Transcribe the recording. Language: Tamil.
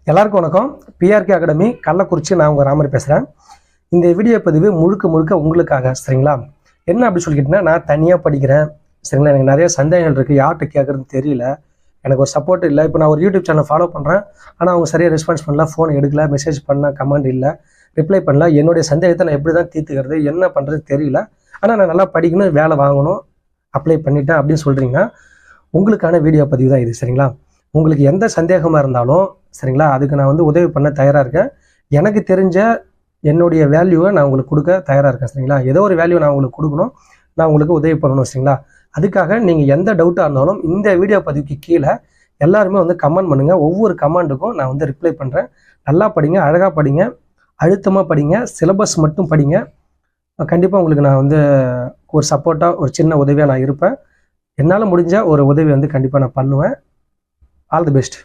எல்லாருக்கும் வணக்கம். பிஆர்கே அகாடமி கள்ளக்குறிச்சி, நான் உங்கள் ராமர் பேசுகிறேன். இந்த வீடியோ பதிவு முழுக்க உங்களுக்காக. சரிங்களா? என்ன அப்படி சொல்லிக்கிட்டீங்கன்னா, நான் தனியாக படிக்கிறேன். சரிங்களா? எனக்கு நிறைய சந்தேகங்கள் இருக்குது. யார்கிட்ட கேட்குறதுன்னு தெரியல. எனக்கு ஒரு சப்போர்ட் இல்லை. இப்போ நான் ஒரு யூடியூப் சேனல் ஃபாலோ பண்ணுறேன். ஆனால் அவங்க சரியாக ரெஸ்பான்ஸ் பண்ணல, ஃபோன் எடுக்கல, மெசேஜ் பண்ண, கமெண்ட் இல்லை, ரிப்ளை பண்ணல. என்னுடைய சந்தேகத்தை நான் எப்படி தான் தீர்த்துக்கிறது, என்ன பண்ணுறது தெரியல. ஆனால் நான் நல்லா படிக்கணும், வேலை வாங்கணும், அப்ளை பண்ணிட்டேன் அப்படின்னு சொல்கிறீங்கன்னா உங்களுக்கான வீடியோ பதிவு தான் இது. சரிங்களா? உங்களுக்கு எந்த சந்தேகமாக இருந்தாலும் சரிங்களா, அதுக்கு நான் உதவி பண்ண தயாராக இருக்கேன். எனக்கு தெரிஞ்ச என்னுடைய வேல்யூவை நான் உங்களுக்கு கொடுக்க தயாராக இருக்கேன். சரிங்களா? ஏதோ ஒரு வேல்யூ நான் உங்களுக்கு கொடுக்கணும், நான் உங்களுக்கு உதவி பண்ணணும். சரிங்களா? அதுக்காக நீங்கள் எந்த டவுட்டாக இருந்தாலும் இந்த வீடியோ பதிவுக்கு கீழே எல்லாருமே கமெண்ட் பண்ணுங்கள். ஒவ்வொரு கமெண்ட்டுக்கும் நான் ரிப்ளை பண்ணுறேன். நல்லா படிங்க, அழகாக படிங்க, அழுத்தமாக படிங்க, சிலபஸ் மட்டும் படிங்க. கண்டிப்பாக உங்களுக்கு நான் ஒரு சப்போர்ட்டாக, ஒரு சின்ன உதவியாக நான் இருப்பேன். என்னால் முடிஞ்ச ஒரு உதவி கண்டிப்பாக நான் பண்ணுவேன். All the best.